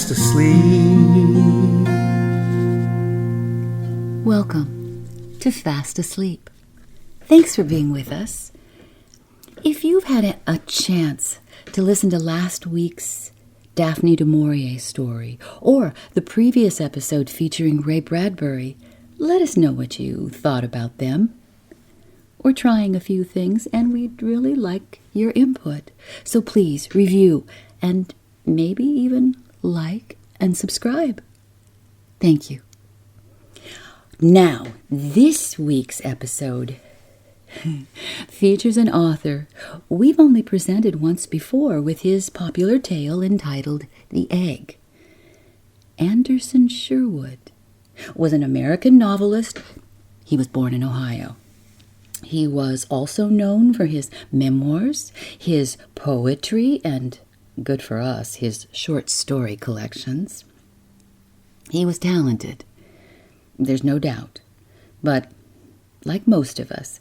fast asleep. Welcome to Fast Asleep. Thanks for being with us. If you've had a chance to listen to last week's Daphne du Maurier story or the previous episode featuring Ray Bradbury, let us know what you thought about them. We're trying a few things, and we'd really like your input. So please review and maybe even like and subscribe. Thank you. Now, this week's episode features an author we've only presented once before with his popular tale entitled The Egg. Anderson Sherwood was an American novelist. He was born in Ohio. He was also known for his memoirs, his poetry, and, good for us, his short story collections. He was talented, there's no doubt, but like most of us,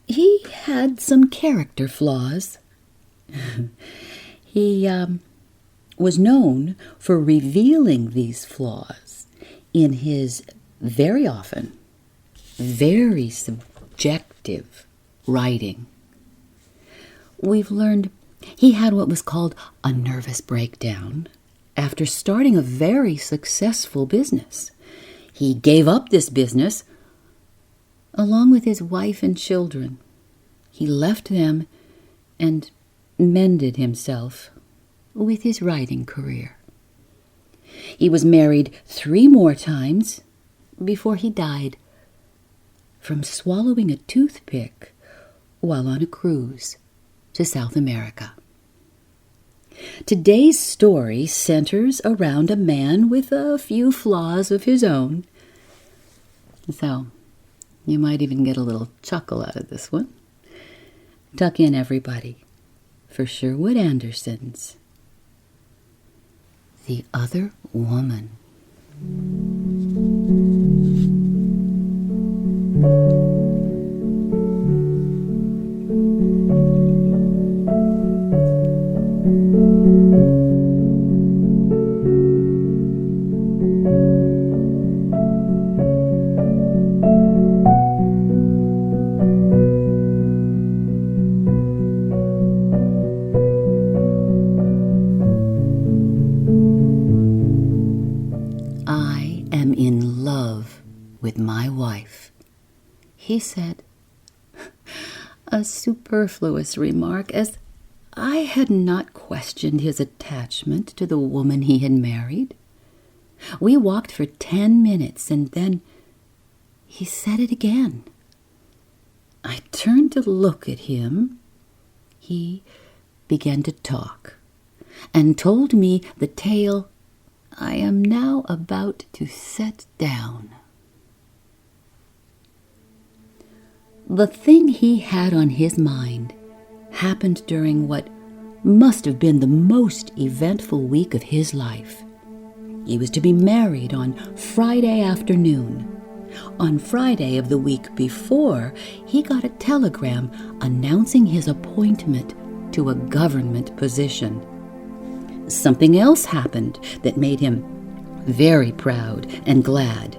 he had some character flaws. He was known for revealing these flaws in his very often very subjective writing. We've learned he had what was called a nervous breakdown after starting a very successful business. He gave up this business along with his wife and children. He left them and mended himself with his writing career. He was married 3 more times before he died from swallowing a toothpick while on a cruise to South America. Today's story centers around a man with a few flaws of his own. So, you might even get a little chuckle out of this one. Tuck in, everybody, for Sherwood Anderson's The Other Woman. I am in love with my wife, he said. A superfluous remark, as I had not questioned his attachment to the woman he had married. We walked for 10 minutes, and then he said it again. I turned to look at him. He began to talk and told me the tale I am now about to set down. The thing he had on his mind happened during what must have been the most eventful week of his life. He was to be married on Friday afternoon. On Friday of the week before, he got a telegram announcing his appointment to a government position. Something else happened that made him very proud and glad.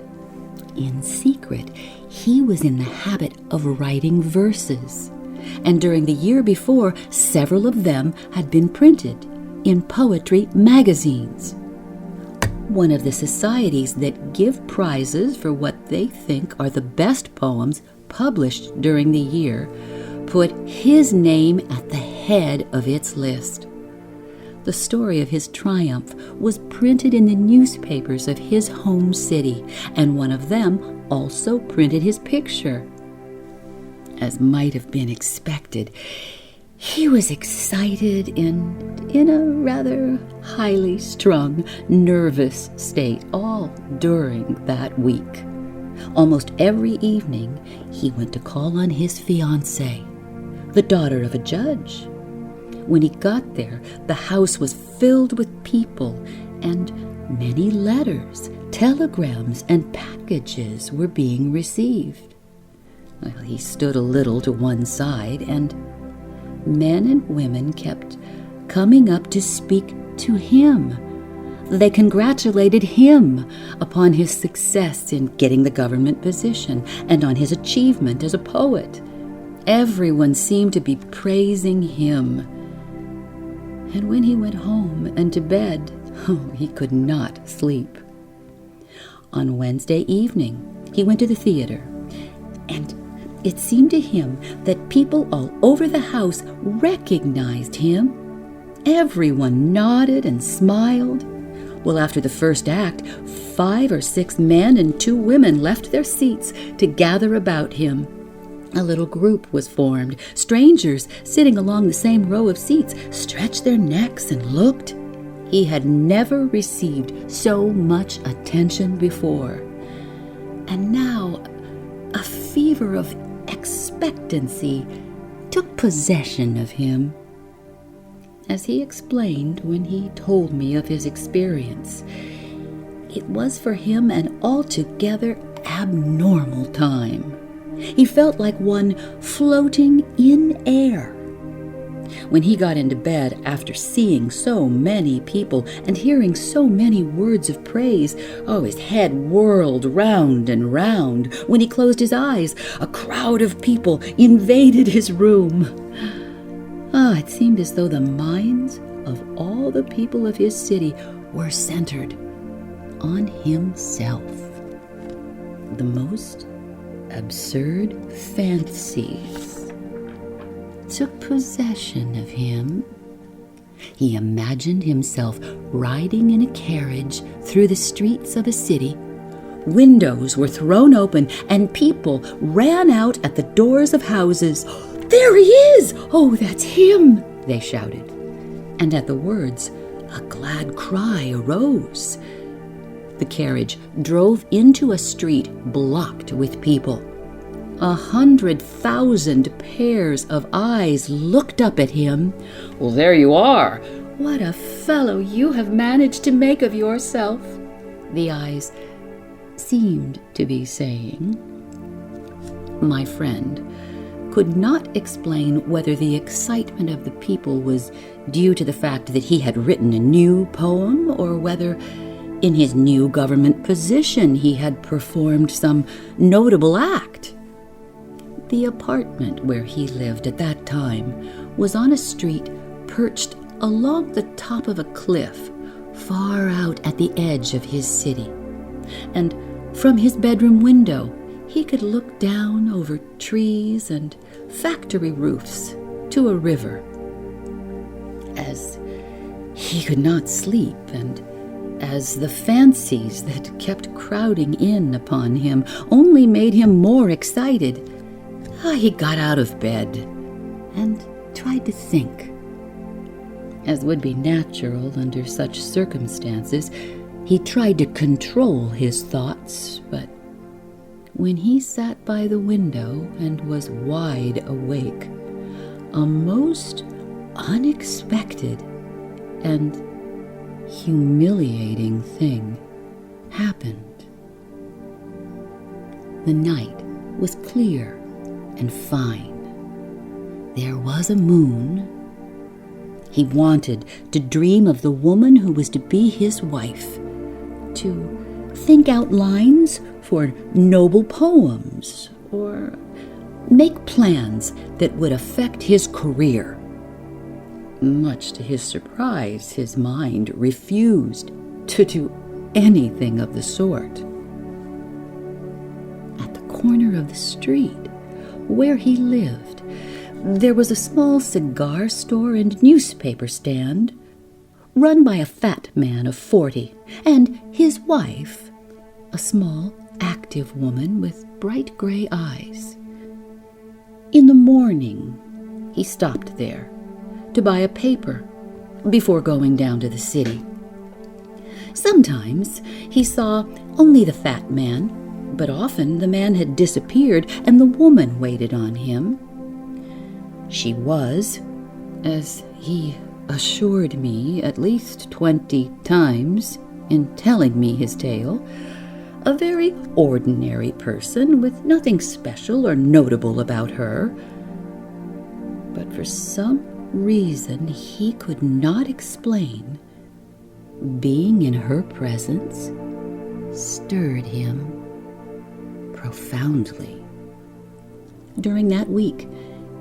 In secret, he was in the habit of writing verses, and during the year before, several of them had been printed in poetry magazines. One of the societies that give prizes for what they think are the best poems published during the year put his name at the head of its list. The story of his triumph was printed in the newspapers of his home city, and one of them also printed his picture. As might have been expected, he was excited and in a rather highly strung, nervous state all during that week. Almost every evening, he went to call on his fiancée, the daughter of a judge. When he got there, the house was filled with people, and many letters, telegrams, and packages were being received. Well, he stood a little to one side, and men and women kept coming up to speak to him. They congratulated him upon his success in getting the government position and on his achievement as a poet. Everyone seemed to be praising him. And when he went home and to bed, he could not sleep. On Wednesday evening, he went to the theater, and it seemed to him that people all over the house recognized him. Everyone nodded and smiled. Well, after the first act, 5 or 6 men and 2 women left their seats to gather about him. A little group was formed. Strangers sitting along the same row of seats stretched their necks and looked. He had never received so much attention before. And now a fever of expectancy took possession of him. As he explained when he told me of his experience, it was for him an altogether abnormal time. He felt like one floating in air. When he got into bed after seeing so many people and hearing so many words of praise, his head whirled round and round. When he closed his eyes, a crowd of people invaded his room. It seemed as though the minds of all the people of his city were centered on himself. The most absurd fancies took possession of him. He imagined himself riding in a carriage through the streets of a city. Windows were thrown open and people ran out at the doors of houses. "There he is! Oh, that's him!" they shouted. And at the words, a glad cry arose. The carriage drove into a street blocked with people. 100,000 pairs of eyes looked up at him. "Well, there you are. What a fellow you have managed to make of yourself," the eyes seemed to be saying. My friend could not explain whether the excitement of the people was due to the fact that he had written a new poem, or whether in his new government position he had performed some notable act. The apartment where he lived at that time was on a street perched along the top of a cliff far out at the edge of his city, and from his bedroom window he could look down over trees and factory roofs to a river. As he could not sleep, and as the fancies that kept crowding in upon him only made him more excited, he got out of bed and tried to think. As would be natural under such circumstances, he tried to control his thoughts, but when he sat by the window and was wide awake, a most unexpected and humiliating thing happened. The night was clear and fine. There was a moon. He wanted to dream of the woman who was to be his wife, to think out lines for noble poems, or make plans that would affect his career. Much to his surprise, his mind refused to do anything of the sort. At the corner of the street where he lived, there was a small cigar store and newspaper stand run by a fat man of 40, and his wife, a small, active woman with bright gray eyes. In the morning, he stopped there to buy a paper before going down to the city. Sometimes he saw only the fat man, but often the man had disappeared and the woman waited on him. She was, as he assured me at least 20 times in telling me his tale, a very ordinary person with nothing special or notable about her. But for some reason he could not explain, being in her presence stirred him profoundly. During that week,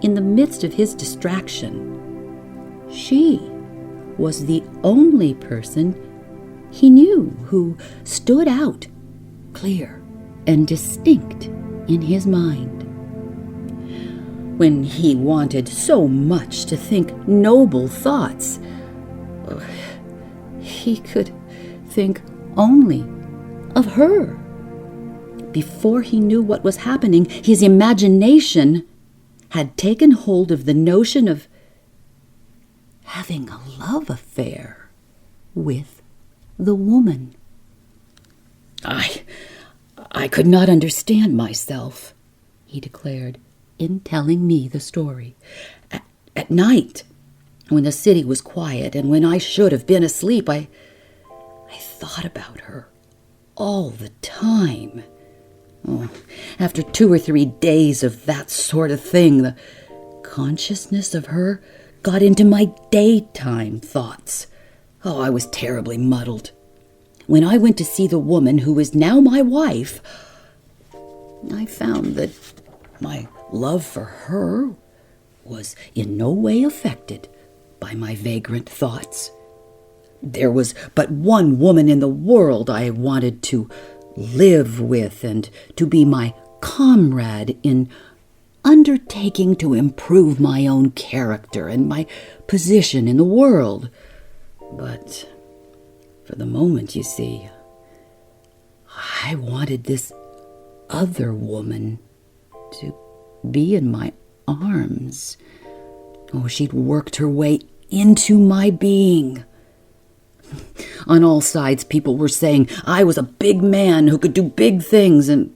in the midst of his distraction, she was the only person he knew who stood out clear and distinct in his mind. When he wanted so much to think noble thoughts, he could think only of her. Before he knew what was happening, his imagination had taken hold of the notion of having a love affair with the woman. I could not understand myself, he declared, in telling me the story. At night, when the city was quiet and when I should have been asleep, I thought about her all the time. Oh, after 2 or 3 days of that sort of thing, the consciousness of her got into my daytime thoughts. Oh, I was terribly muddled. When I went to see the woman who is now my wife, I found that my love for her was in no way affected by my vagrant thoughts. There was but one woman in the world I wanted to live with and to be my comrade in undertaking to improve my own character and my position in the world. But for the moment, you see, I wanted this other woman to be in my arms. Oh, she'd worked her way into my being. On all sides, people were saying I was a big man who could do big things, and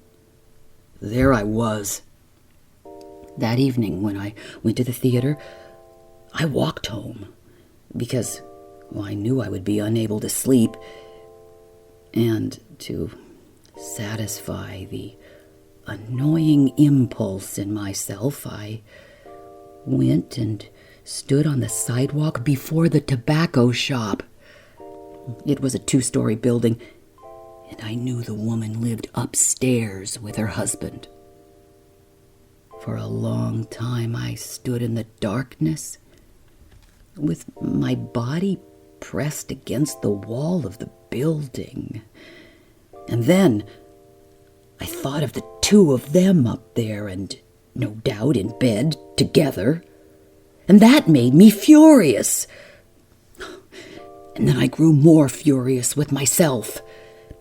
there I was. That evening, when I went to the theater, I walked home because I knew I would be unable to sleep, and to satisfy the annoying impulse in myself, I went and stood on the sidewalk before the tobacco shop. It was a 2-story building, and I knew the woman lived upstairs with her husband. For a long time I stood in the darkness, with my body pressed against the wall of the building. And then I thought of the 2 of them up there, and no doubt in bed together, and that made me furious. And then I grew more furious with myself.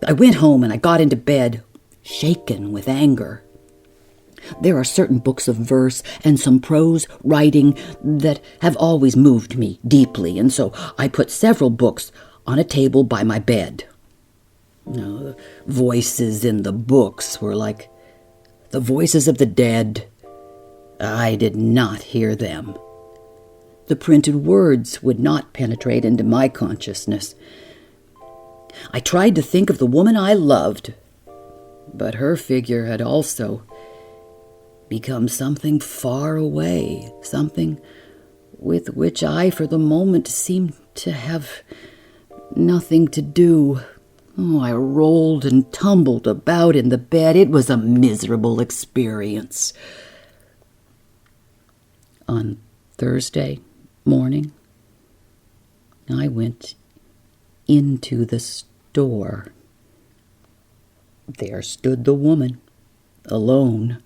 I went home and I got into bed, shaken with anger. There are certain books of verse and some prose writing that have always moved me deeply, and so I put several books on a table by my bed. The voices in the books were like the voices of the dead. I did not hear them. The printed words would not penetrate into my consciousness. I tried to think of the woman I loved, but her figure had also become something far away, something with which I, for the moment, seemed to have nothing to do. Oh, I rolled and tumbled about in the bed. It was a miserable experience. On Thursday morning, I went into the store. There stood the woman, alone.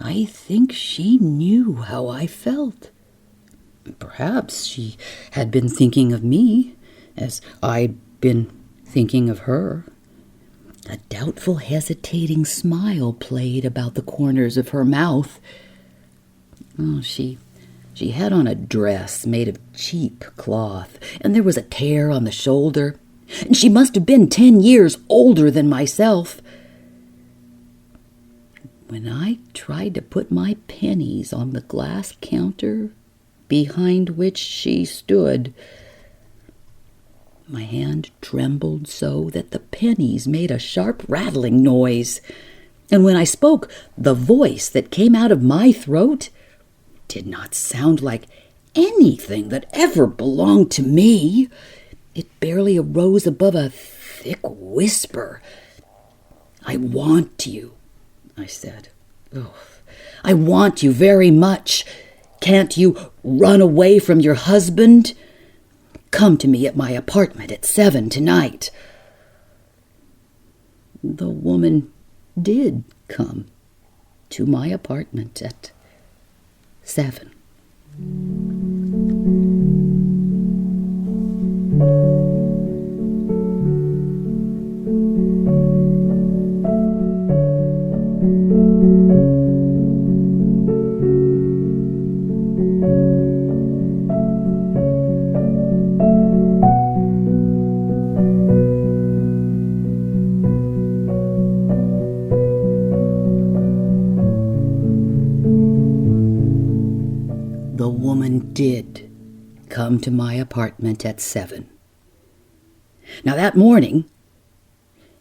I think she knew how I felt. Perhaps she had been thinking of me, as I'd been thinking of her. A doubtful, hesitating smile played about the corners of her mouth. Oh, she had on a dress made of cheap cloth, and there was a tear on the shoulder, and she must have been 10 years older than myself. When I tried to put my pennies on the glass counter behind which she stood, my hand trembled so that the pennies made a sharp rattling noise, and when I spoke, the voice that came out of my throat did not sound like anything that ever belonged to me. It barely arose above a thick whisper. "I want you," I said. "Oh, I want you very much. Can't you run away from your husband? Come to me at my apartment at 7 tonight." The woman did come to my apartment at 7. The woman did come to my apartment at 7. Now that morning,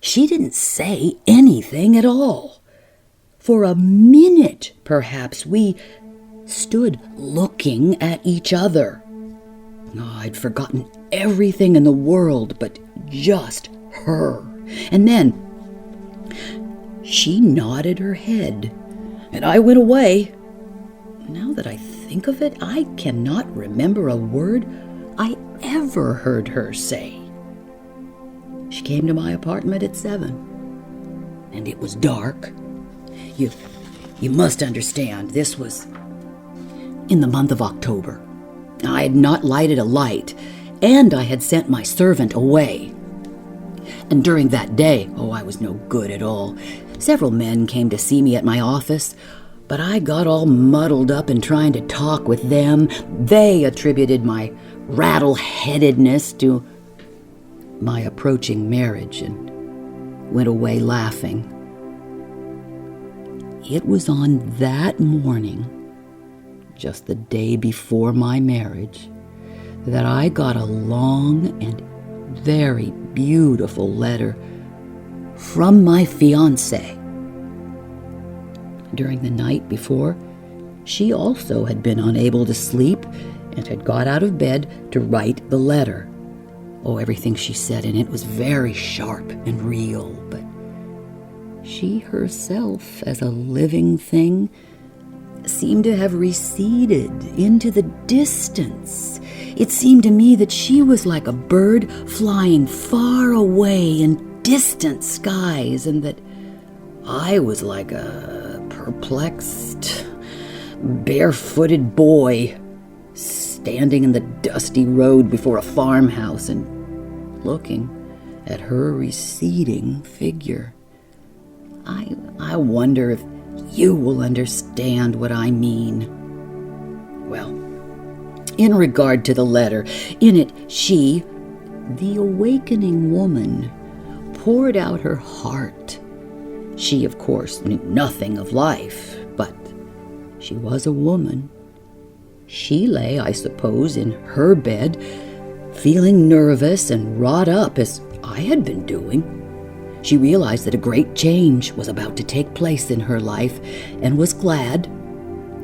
she didn't say anything at all. For a minute, perhaps, we stood looking at each other. I'd forgotten everything in the world but just her. And then she nodded her head, and I went away. Now that I think of it, I cannot remember a word I ever heard her say. She came to my apartment at 7, and it was dark. You must understand, this was in the month of October. I had not lighted a light, and I had sent my servant away. And during that day, I was no good at all. Several men came to see me at my office, but I got all muddled up in trying to talk with them. They attributed my rattle-headedness to my approaching marriage and went away laughing. It was on that morning, just the day before my marriage, that I got a long and very beautiful letter from my fiancé. During the night before, she also had been unable to sleep and had got out of bed to write the letter. Everything she said in it was very sharp and real, but she herself, as a living thing, seemed to have receded into the distance. It seemed to me that she was like a bird flying far away in distant skies, and that I was like a perplexed, barefooted boy standing in the dusty road before a farmhouse and looking at her receding figure. I wonder if you will understand what I mean. Well, in regard to the letter, in it she, the awakening woman, poured out her heart. She, of course, knew nothing of life, but she was a woman. She lay, I suppose, in her bed, feeling nervous and wrought up as I had been doing. She realized that a great change was about to take place in her life, and was glad,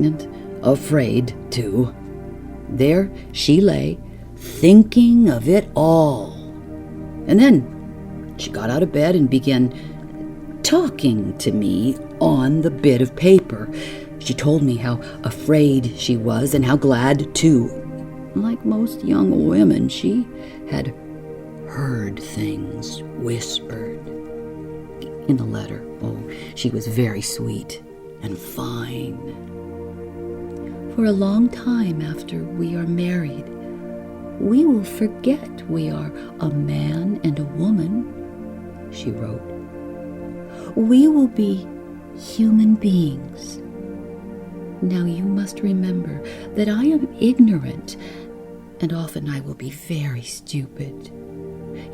and afraid, too. There she lay, thinking of it all. And then she got out of bed and began talking to me on the bit of paper. She told me how afraid she was and how glad, too. Like most young women, she had heard things whispered. In the letter, she was very sweet and fine. For a long time after we are married, we will forget we are a man and a woman, she wrote. We will be human beings. Now you must remember that I am ignorant, and often I will be very stupid.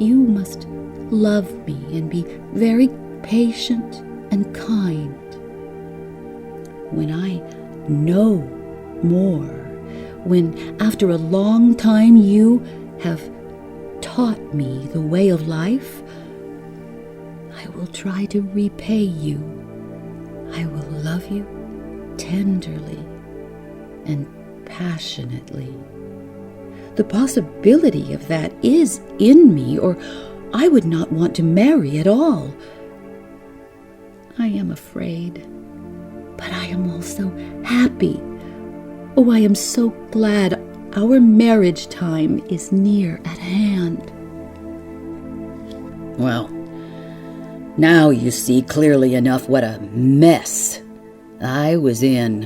You must love me and be very patient and kind. When I know more, when after a long time you have taught me the way of life, I will try to repay you. I will love you tenderly and passionately. The possibility of that is in me, or I would not want to marry at all. I am afraid, but I am also happy. Oh, I am so glad our marriage time is near at hand. Well, now you see clearly enough what a mess I was in.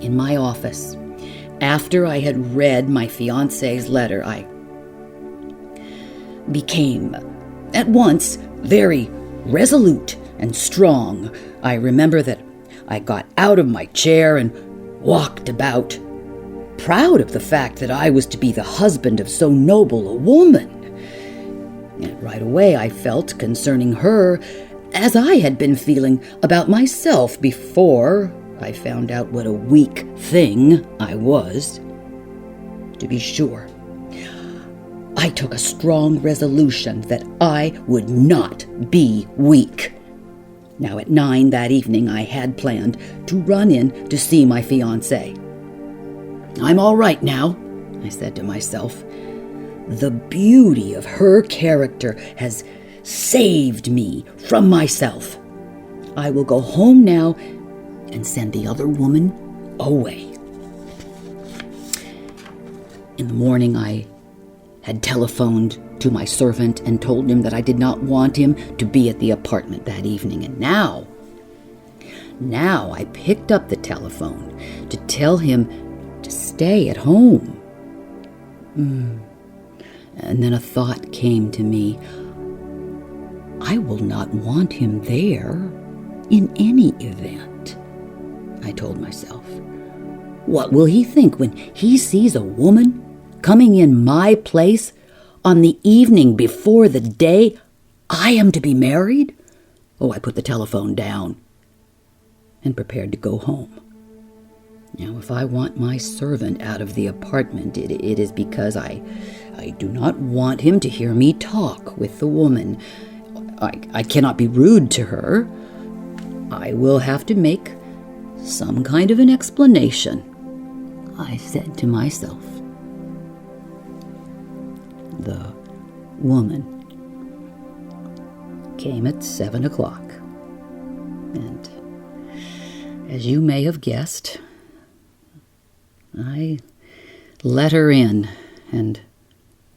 In my office, after I had read my fiancé's letter, I became at once very resolute and strong. I remember that I got out of my chair and walked about, proud of the fact that I was to be the husband of so noble a woman. And right away I felt concerning her as I had been feeling about myself before I found out what a weak thing I was. To be sure, I took a strong resolution that I would not be weak. Now at 9 that evening I had planned to run in to see my fiancé. I'm all right now, I said to myself. The beauty of her character has saved me from myself. I will go home now and send the other woman away. In the morning, I had telephoned to my servant and told him that I did not want him to be at the apartment that evening. And now I picked up the telephone to tell him to stay at home. And then a thought came to me. I will not want him there in any event, I told myself. What will he think when he sees a woman coming in my place on the evening before the day I am to be married? Oh, I put the telephone down and prepared to go home. Now, if I want my servant out of the apartment, it is because I do not want him to hear me talk with the woman. I cannot be rude to her. I will have to make some kind of an explanation, I said to myself. The woman came at 7 o'clock, and as you may have guessed, I let her in and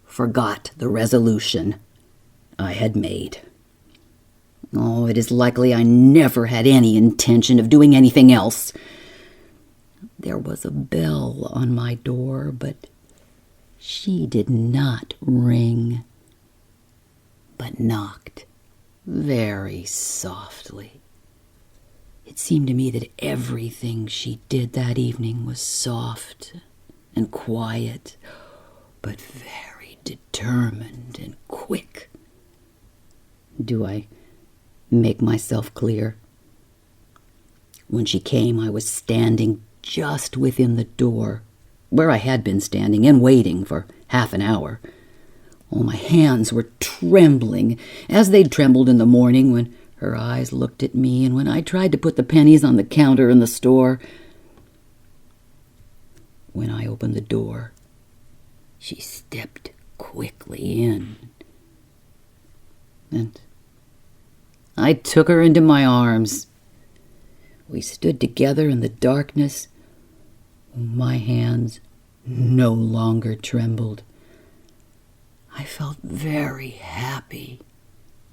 forgot the resolution I had made. Oh, it is likely I never had any intention of doing anything else. There was a bell on my door, but she did not ring, but knocked very softly. It seemed to me that everything she did that evening was soft and quiet, but very determined and quick. Do I make myself clear? When she came, I was standing just within the door, where I had been standing and waiting for half an hour. Oh, my hands were trembling, as they'd trembled in the morning when her eyes looked at me and when I tried to put the pennies on the counter in the store. When I opened the door, she stepped quickly in, and I took her into my arms. We stood together in the darkness. My hands no longer trembled. I felt very happy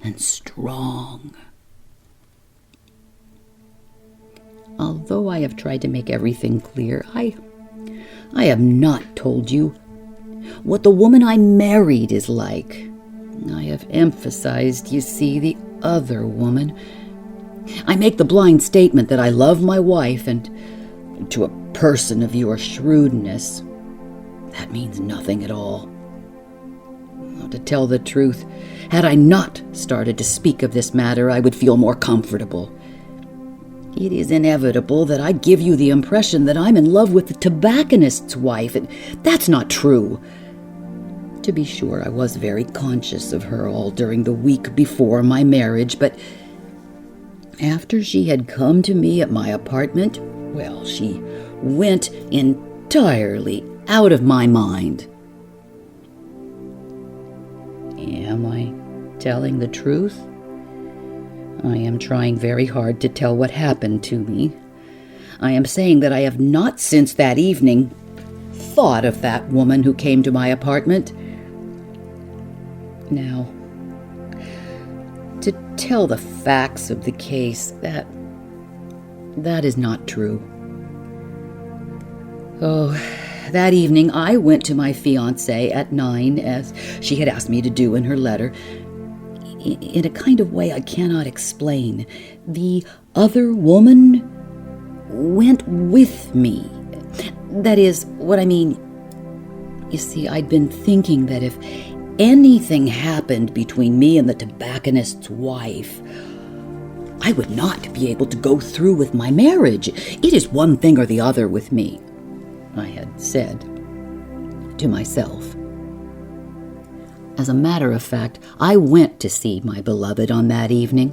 and strong. Although I have tried to make everything clear, I have not told you what the woman I married is like. I have emphasized, you see, the other woman. I make the blind statement that I love my wife, and to a person of your shrewdness, that means nothing at all. Well, to tell the truth, had I not started to speak of this matter, I would feel more comfortable. It is inevitable that I give you the impression that I'm in love with the tobacconist's wife, and that's not true. To be sure, I was very conscious of her all during the week before my marriage, but after she had come to me at my apartment, well, she went entirely out of my mind. Am I telling the truth? I am trying very hard to tell what happened to me. I am saying that I have not since that evening thought of that woman who came to my apartment. Now, to tell the facts of the case, that is not true. Oh, that evening I went to my fiancé at 9, as she had asked me to do in her letter. In a kind of way I cannot explain. The other woman went with me. That is, what I mean, you see, I'd been thinking that if anything happened between me and the tobacconist's wife, I would not be able to go through with my marriage. It is one thing or the other with me, I had said to myself. As a matter of fact, I went to see my beloved on that evening,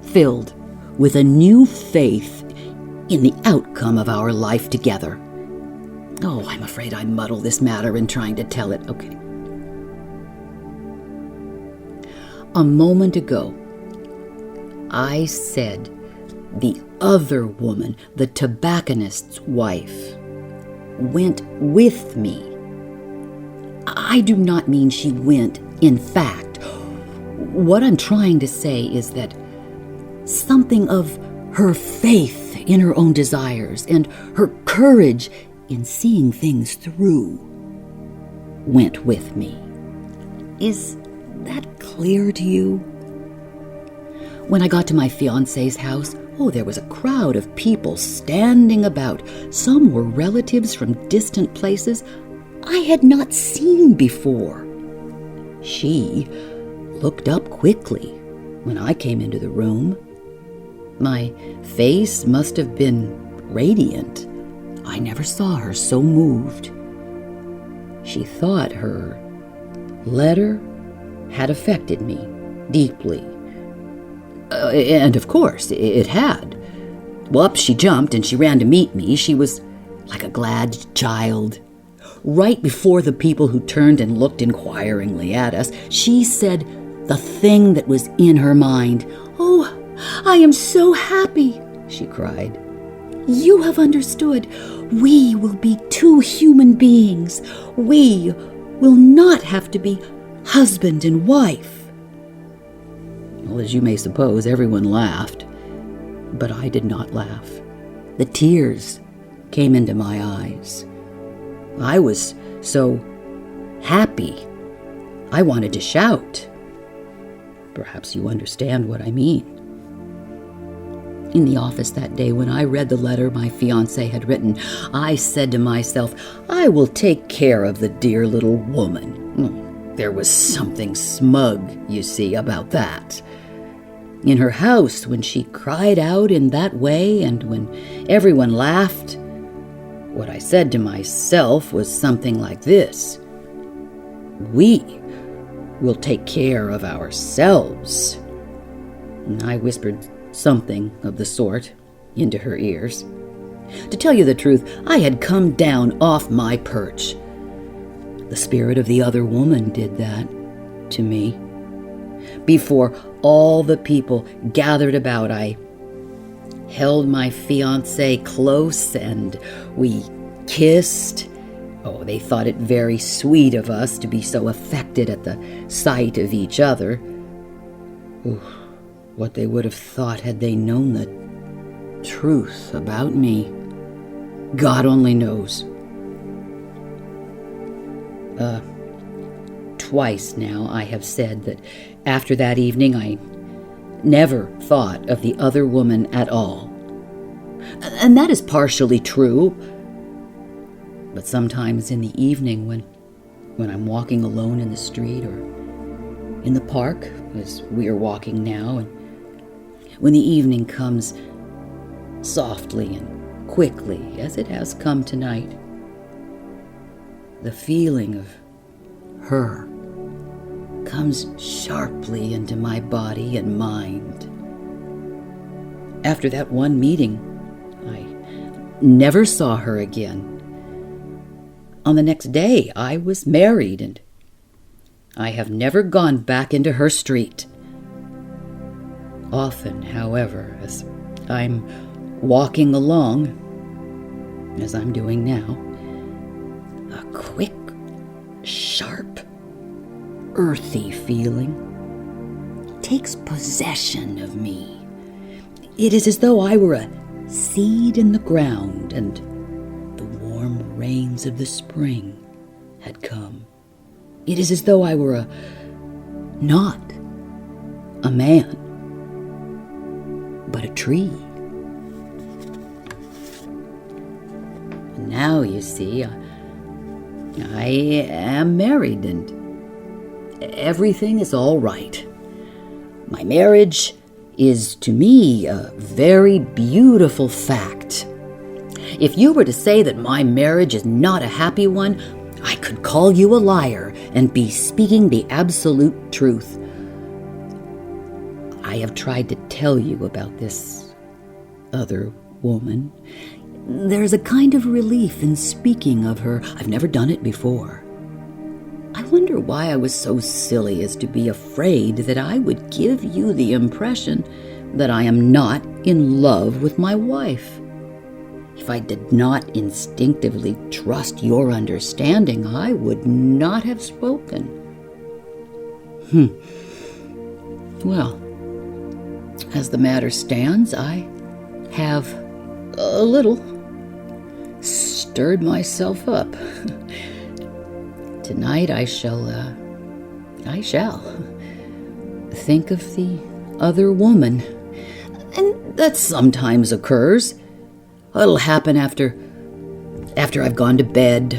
filled with a new faith in the outcome of our life together. Oh, I'm afraid I muddle this matter in trying to tell it. Okay. A moment ago, I said the other woman, the tobacconist's wife, went with me. I do not mean she went, in fact. What I'm trying to say is that something of her faith in her own desires and her courage in seeing things through went with me. Is that clear to you? When I got to my fiancé's house, there was a crowd of people standing about. Some were relatives from distant places I had not seen before. She looked up quickly when I came into the room. My face must have been radiant. I never saw her so moved. She thought her letter had affected me deeply. And of course, it had. Well, up she jumped and she ran to meet me. She was like a glad child. Right before the people who turned and looked inquiringly at us, she said the thing that was in her mind. "Oh, I am so happy," she cried. "You have understood. We will be two human beings. We will not have to be husband and wife." Well, as you may suppose, everyone laughed, but I did not laugh. The tears came into my eyes. I was so happy. I wanted to shout. Perhaps you understand what I mean. In the office that day, when I read the letter my fiancé had written, I said to myself, I will take care of the dear little woman. There was something smug, you see, about that. In her house, when she cried out in that way and when everyone laughed, what I said to myself was something like this: we will take care of ourselves. And I whispered something of the sort into her ears. To tell you the truth, I had come down off my perch. The spirit of the other woman did that to me. Before all the people gathered about, I held my fiancé close and we kissed. They thought it very sweet of us to be so affected at the sight of each other. What they would have thought had they known the truth about me, God only knows. Twice now I have said that after that evening I never thought of the other woman at all. And that is partially true. But sometimes in the evening when I'm walking alone in the street or in the park, as we are walking now, and when the evening comes softly and quickly, as it has come tonight, the feeling of her comes sharply into my body and mind. After that one meeting, I never saw her again. on the next day I was married, and I have never gone back into her street. Often, however, as I'm walking along, as I'm doing now, a quick, sharp, earthy feeling takes possession of me. It is as though I were a seed in the ground, and the warm rains of the spring had come. It is as though I were not a man, but a tree. And now, you see, I am married, and everything is all right. My marriage is to me a very beautiful fact. If you were to say that my marriage is not a happy one, I could call you a liar and be speaking the absolute truth. I have tried to tell you about this other woman. There's a kind of relief in speaking of her. I've never done it before. I wonder why I was so silly as to be afraid that I would give you the impression that I am not in love with my wife. If I did not instinctively trust your understanding, I would not have spoken. Well, as the matter stands, I have a little stirred myself up. Tonight I shall think of the other woman. And that sometimes occurs. It'll happen after I've gone to bed.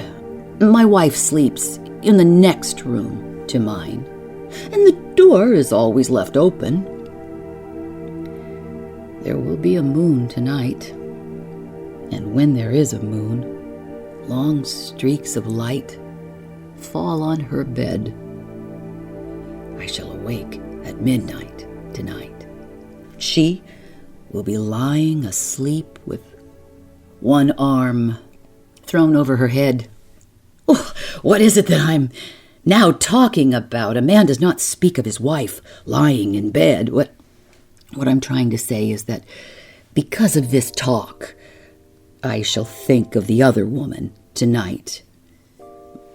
My wife sleeps in the next room to mine, and the door is always left open. There will be a moon tonight, and when there is a moon, long streaks of light fall on her bed. I shall awake at midnight tonight. She will be lying asleep with one arm thrown over her head. Oh, what is it that I'm now talking about? A man does not speak of his wife lying in bed. What I'm trying to say is that because of this talk, I shall think of the other woman tonight.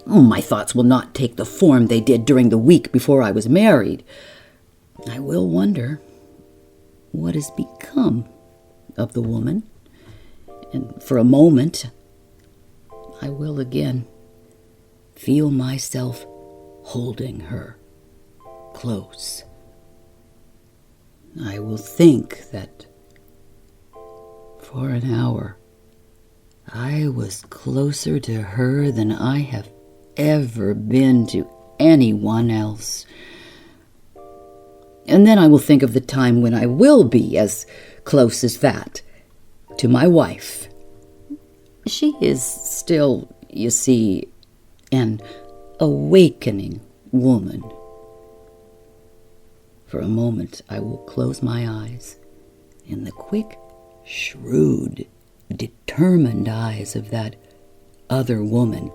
My thoughts will not take the form they did during the week before I was married. I will wonder what has become of the woman, and for a moment I will again feel myself holding her close. I will think that for an hour I was closer to her than I have ever been to anyone else. And then I will think of the time when I will be as close as that to my wife. She is still, you see, an awakening woman. For a moment I will close my eyes, and the quick, shrewd, determined eyes of that other woman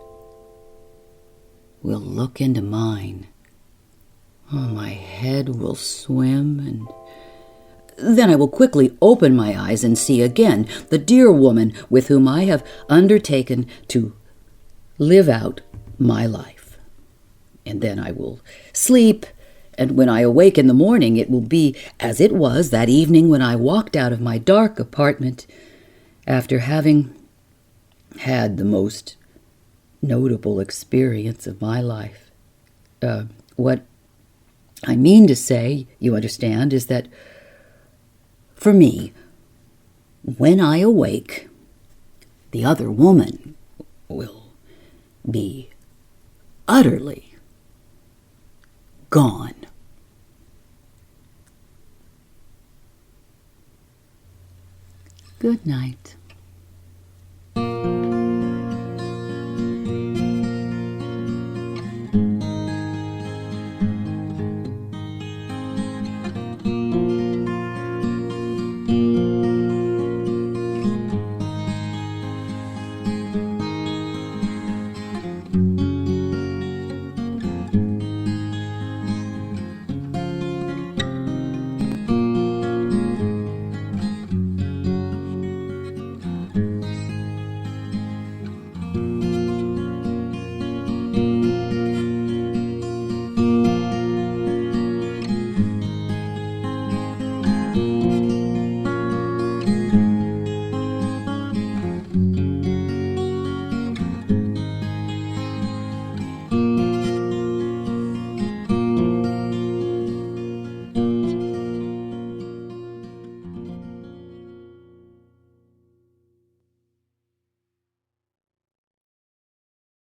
will look into mine. Oh, my head will swim, and then I will quickly open my eyes and see again the dear woman with whom I have undertaken to live out my life. And then I will sleep, and when I awake in the morning, it will be as it was that evening when I walked out of my dark apartment after having had the most notable experience of my life. What I mean to say, you understand, is that for me, when I awake, the other woman will be utterly gone. Good night.